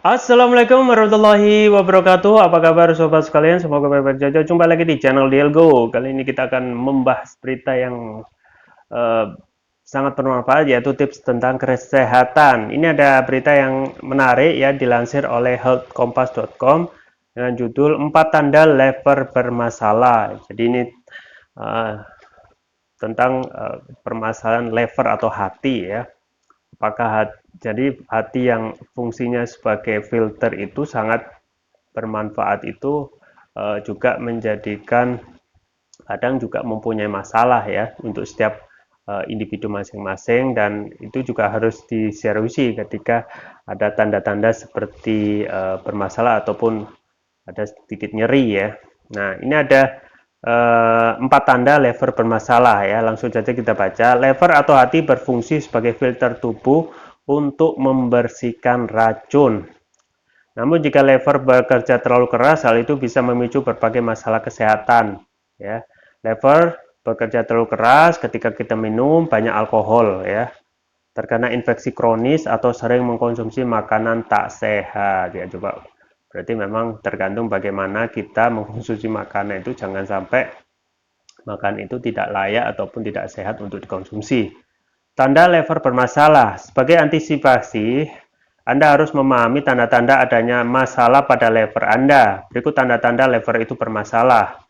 Assalamualaikum warahmatullahi wabarakatuh. Apa kabar sobat sekalian? Semoga baik-baik saja. Jumpa lagi di channel Dielgo. Kali ini kita akan membahas berita yang eh, sangat bermanfaat, yaitu tips tentang kesehatan. Ini ada berita yang menarik ya, dilansir oleh healthkompas.com dengan judul 4 tanda lever bermasalah. Jadi ini eh, tentang permasalahan lever atau hati ya. Apakah jadi hati yang fungsinya sebagai filter itu sangat bermanfaat itu juga menjadikan kadang juga mempunyai masalah ya untuk setiap individu masing-masing, dan itu juga harus diseriusi ketika ada tanda-tanda seperti bermasalah ataupun ada sedikit nyeri ya. Nah, ini ada 4 tanda lever bermasalah ya. Langsung saja kita baca. Lever atau hati berfungsi sebagai filter tubuh untuk membersihkan racun. Namun jika lever bekerja terlalu keras, hal itu bisa memicu berbagai masalah kesehatan. Ya, lever bekerja terlalu keras ketika kita minum banyak alkohol, ya, terkena infeksi kronis atau sering mengkonsumsi makanan tak sehat. Ya, coba berarti memang tergantung bagaimana kita mengkonsumsi makanan itu, jangan sampai makan itu tidak layak ataupun tidak sehat untuk dikonsumsi. Tanda lever bermasalah. Sebagai antisipasi, Anda harus memahami tanda-tanda adanya masalah pada lever Anda. Berikut tanda-tanda lever itu bermasalah.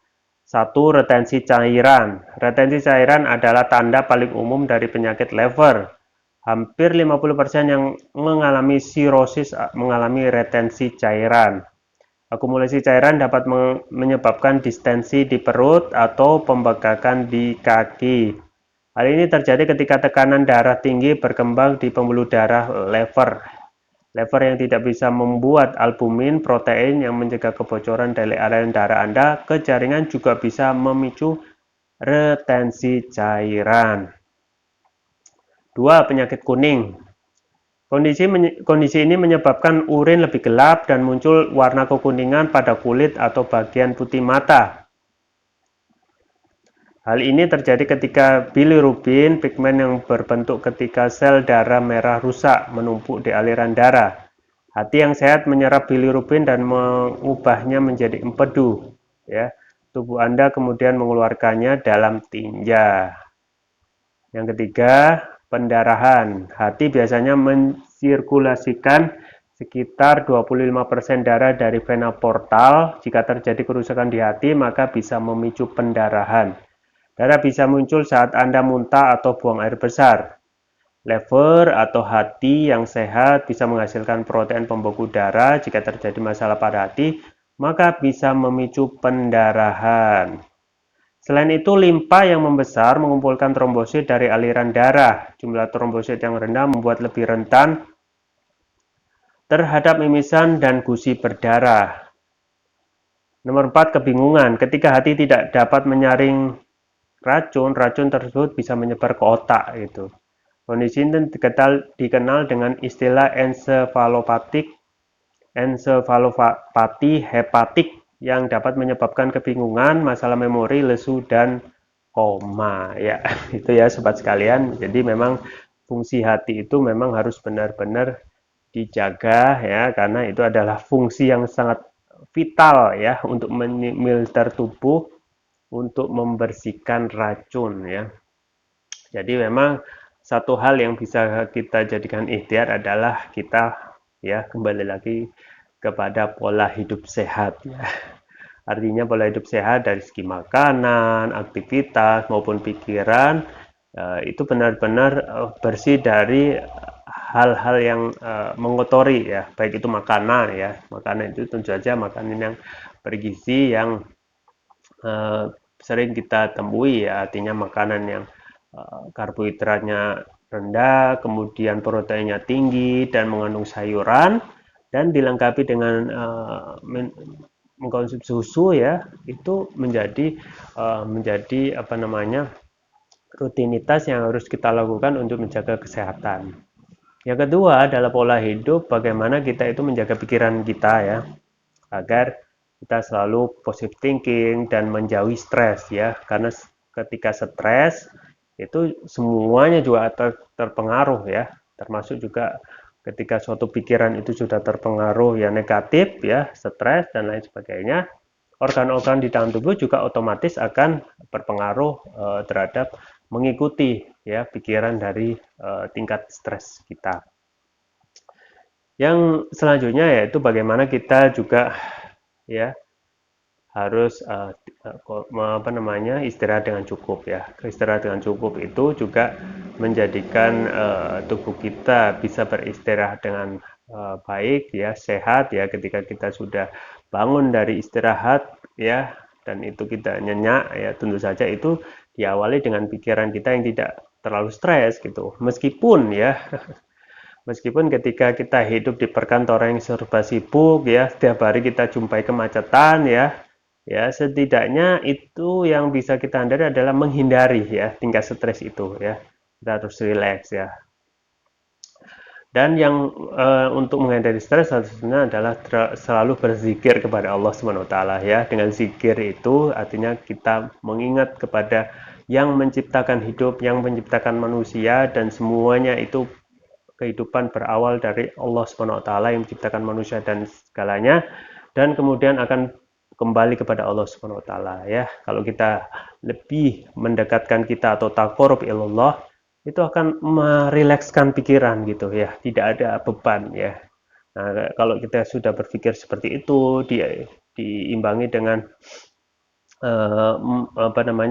Satu, retensi cairan. Retensi cairan adalah tanda paling umum dari penyakit lever. Hampir 50% yang mengalami sirosis mengalami retensi cairan. Akumulasi cairan dapat menyebabkan distensi di perut atau pembengkakan di kaki. Hal ini terjadi ketika tekanan darah tinggi berkembang di pembuluh darah lever. Lever yang tidak bisa membuat albumin, protein yang mencegah kebocoran dari aliran darah Anda ke jaringan, juga bisa memicu retensi cairan. 2. Penyakit kuning. Kondisi ini menyebabkan urin lebih gelap dan muncul warna kekuningan pada kulit atau bagian putih mata. Hal ini terjadi ketika bilirubin, pigmen yang berbentuk ketika sel darah merah rusak, menumpuk di aliran darah. Hati yang sehat menyerap bilirubin dan mengubahnya menjadi empedu. Ya, tubuh Anda kemudian mengeluarkannya dalam tinja. Yang ketiga, pendarahan. Hati biasanya mensirkulasikan sekitar 25% darah dari vena portal. Jika terjadi kerusakan di hati, maka bisa memicu pendarahan. Darah bisa muncul saat Anda muntah atau buang air besar. Lever atau hati yang sehat bisa menghasilkan protein pembeku darah. Jika terjadi masalah pada hati, maka bisa memicu pendarahan. Selain itu, limpa yang membesar mengumpulkan trombosit dari aliran darah. Jumlah trombosit yang rendah membuat lebih rentan terhadap mimisan dan gusi berdarah. Nomor 4, kebingungan. Ketika hati tidak dapat menyaring racun, racun tersebut bisa menyebar ke otak gitu. Kondisi ini dikenal dengan istilah ensefalopati hepatik, yang dapat menyebabkan kebingungan, masalah memori, lesu, dan koma. Ya, itu ya sobat sekalian. Jadi memang fungsi hati itu memang harus benar-benar dijaga ya, karena itu adalah fungsi yang sangat vital ya untuk memilter tubuh, untuk membersihkan racun ya. Jadi memang satu hal yang bisa kita jadikan ikhtiar adalah kita ya kembali lagi kepada pola hidup sehat ya. Artinya pola hidup sehat dari segi makanan, aktivitas maupun pikiran itu benar-benar bersih dari hal-hal yang mengotori ya, baik itu makanan ya. Makanan itu tentu saja makanan yang bergizi yang sering kita temui ya, artinya makanan yang karbohidratnya rendah, kemudian proteinnya tinggi dan mengandung sayuran, dan dilengkapi dengan mengkonsumsi susu ya, itu menjadi apa namanya, rutinitas yang harus kita lakukan untuk menjaga kesehatan. Yang kedua adalah pola hidup, bagaimana kita itu menjaga pikiran kita ya, agar kita selalu positive thinking dan menjauhi stres ya, karena ketika stres itu semuanya juga terpengaruh ya, termasuk juga ketika suatu pikiran itu sudah terpengaruh yang negatif ya, stres dan lain sebagainya, organ-organ di dalam tubuh juga otomatis akan berpengaruh terhadap mengikuti ya pikiran dari tingkat stres kita. Yang selanjutnya yaitu bagaimana kita juga ya harus istirahat dengan cukup ya. Istirahat dengan cukup itu juga menjadikan tubuh kita bisa beristirahat dengan baik ya, sehat ya ketika kita sudah bangun dari istirahat ya dan itu kita nyenyak ya, tentu saja itu diawali dengan pikiran kita yang tidak terlalu stres gitu. Meskipun ketika kita hidup di perkantoran yang serba sibuk ya, setiap hari kita jumpai kemacetan ya, ya setidaknya itu yang bisa kita hindari adalah menghindari ya tingkat stres itu ya. Kita harus rileks ya. Dan yang untuk menghindari stres satunya adalah selalu berzikir kepada Allah Subhanahu wa taala ya. Dengan zikir itu artinya kita mengingat kepada yang menciptakan hidup, yang menciptakan manusia dan semuanya itu kehidupan berawal dari Allah Subhanahu wa taala yang menciptakan manusia dan segalanya dan kemudian akan kembali kepada Allah Subhanahu wa taala ya. Kalau kita lebih mendekatkan kita atau taqarrub ilallah itu akan merilekskan pikiran gitu ya, tidak ada beban ya. Nah, kalau kita sudah berpikir seperti itu diimbangi dengan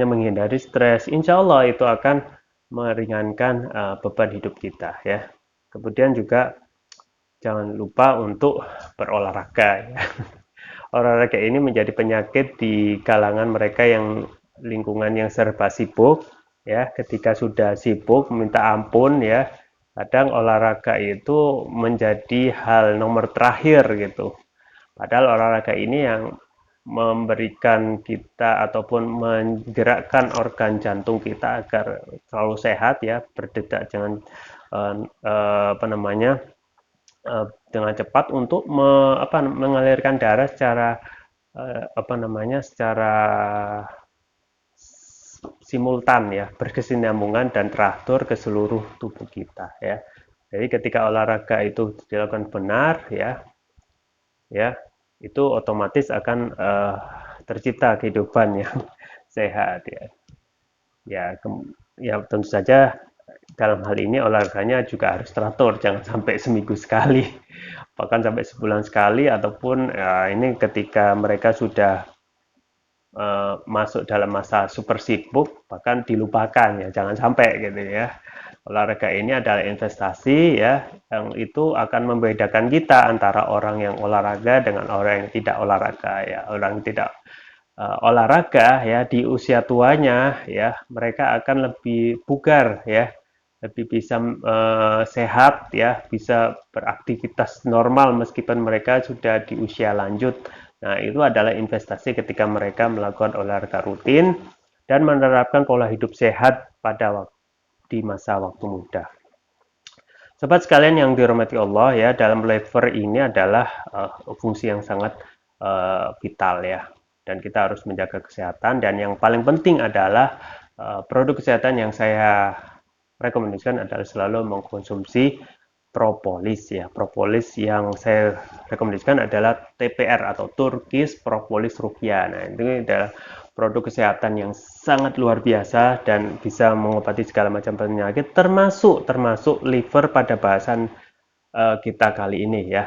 menghindari stres, insya Allah itu akan meringankan beban hidup kita ya. Kemudian juga jangan lupa untuk berolahraga ya. Olahraga ini menjadi penyakit di kalangan mereka yang lingkungan yang serba sibuk ya. Ketika sudah sibuk minta ampun ya, kadang olahraga itu menjadi hal nomor terakhir gitu. Padahal olahraga ini yang memberikan kita ataupun menggerakkan organ jantung kita agar selalu sehat ya, berdetak jangan dengan cepat untuk mengalirkan darah secara secara simultan ya, berkesinambungan dan teratur ke seluruh tubuh kita ya. Jadi ketika olahraga itu dilakukan benar ya, itu otomatis akan tercipta kehidupan yang sehat ya. Ya tentu saja dalam hal ini olahraganya juga harus teratur, jangan sampai seminggu sekali, bahkan sampai sebulan sekali, ataupun ini ketika mereka sudah masuk dalam masa super sibuk, bahkan dilupakan ya, jangan sampai gitu ya. Olahraga ini adalah investasi ya, yang itu akan membedakan kita antara orang yang olahraga dengan orang yang tidak olahraga ya. Orang yang tidak olahraga ya di usia tuanya ya, mereka akan lebih bugar ya, lebih bisa sehat ya, bisa beraktivitas normal meskipun mereka sudah di usia lanjut. Nah, itu adalah investasi ketika mereka melakukan olahraga rutin dan menerapkan pola hidup sehat di masa waktu muda. Sobat sekalian yang dirahmati Allah ya, dalam liver ini adalah fungsi yang sangat vital ya, dan kita harus menjaga kesehatan. Dan yang paling penting adalah produk kesehatan yang saya rekomendasikan adalah selalu mengkonsumsi propolis ya. Propolis yang saya rekomendasikan adalah TPR atau Turkish Propolis Rupiah. Nah, ini adalah produk kesehatan yang sangat luar biasa dan bisa mengobati segala macam penyakit termasuk liver pada bahasan kita kali ini ya.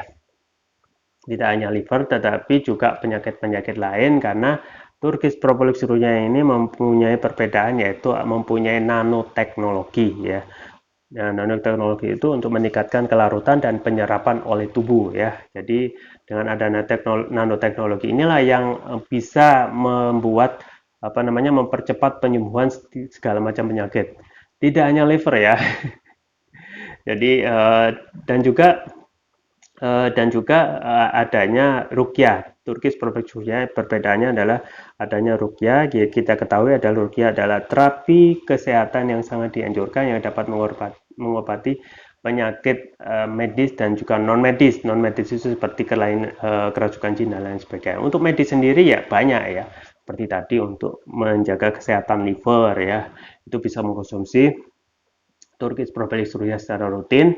Tidak hanya liver tetapi juga penyakit-penyakit lain, karena Turkish Propolis Rupiah ini mempunyai perbedaan, yaitu mempunyai nanoteknologi ya. Nah, nanoteknologi itu untuk meningkatkan kelarutan dan penyerapan oleh tubuh ya. Jadi dengan adanya nanoteknologi inilah yang bisa membuat mempercepat penyembuhan segala macam penyakit. Tidak hanya liver ya. Jadi dan juga adanya ruqyah. Turkish Propolis Rupiah perbedaannya adalah adanya ruqyah. Kita ketahui adalah ruqyah adalah terapi kesehatan yang sangat dianjurkan yang dapat mengobati penyakit medis dan juga non medis. Non medis itu seperti kerasukan jin dan lain sebagainya. Untuk medis sendiri ya banyak ya. Seperti tadi untuk menjaga kesehatan liver ya, itu bisa mengkonsumsi Turkish Propolis Rupiah secara rutin.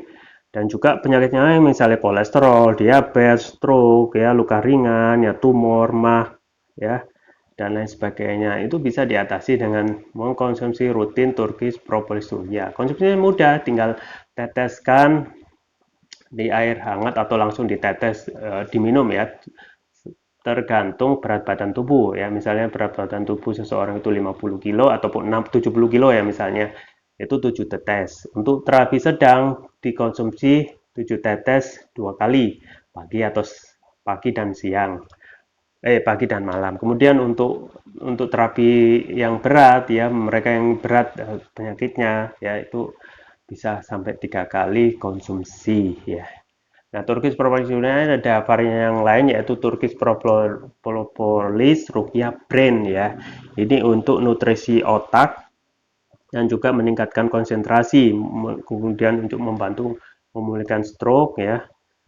Dan juga penyakitnya misalnya kolesterol, diabetes, stroke, ya, luka ringan, ya, tumor, mah, ya, dan lain sebagainya. Itu bisa diatasi dengan mengkonsumsi rutin Turkish Propolis Surya. Konsumsinya mudah, tinggal teteskan di air hangat atau langsung ditetes diminum ya. Tergantung berat badan tubuh ya. Misalnya berat badan tubuh seseorang itu 50 kilo ataupun 70 kilo ya misalnya. Itu 7 tetes. Untuk terapi sedang dikonsumsi 7 tetes 2 kali, pagi dan siang. Pagi dan malam. Kemudian untuk terapi yang berat ya, mereka yang berat penyakitnya ya itu bisa sampai 3 kali konsumsi ya. Nah, Turkish Propolis ada varian yang lain yaitu Turkish Propolis Rukia Brain ya. Ini untuk nutrisi otak dan juga meningkatkan konsentrasi, kemudian untuk membantu memulihkan stroke ya.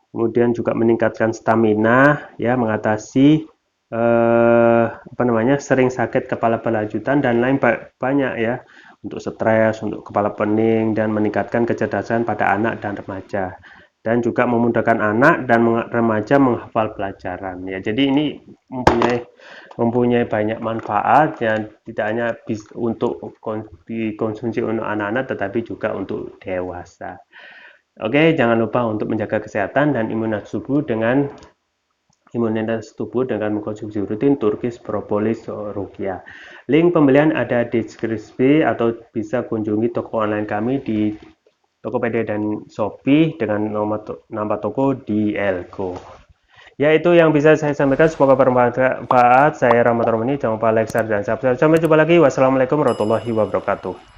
Kemudian juga meningkatkan stamina ya, mengatasi sering sakit kepala berlanjutan dan lain banyak ya, untuk stres, untuk kepala pening dan meningkatkan kecerdasan pada anak dan remaja, dan juga memudahkan anak dan remaja menghafal pelajaran ya. Jadi ini mempunyai banyak manfaat yang tidak hanya untuk dikonsumsi untuk anak-anak tetapi juga untuk dewasa. Oke, jangan lupa untuk menjaga kesehatan dan imunitas tubuh dengan mengkonsumsi rutin Turkish Propolis Rukia. Link pembelian ada di deskripsi atau bisa kunjungi toko online kami di Tokopedia dan Shopee dengan nama toko di Elgo. Ya, itu yang bisa saya sampaikan. Semoga bermanfaat. Saya Rahmat Romani. Jangan lupa like, share, dan subscribe. Sampai jumpa lagi. Wassalamualaikum warahmatullahi wabarakatuh.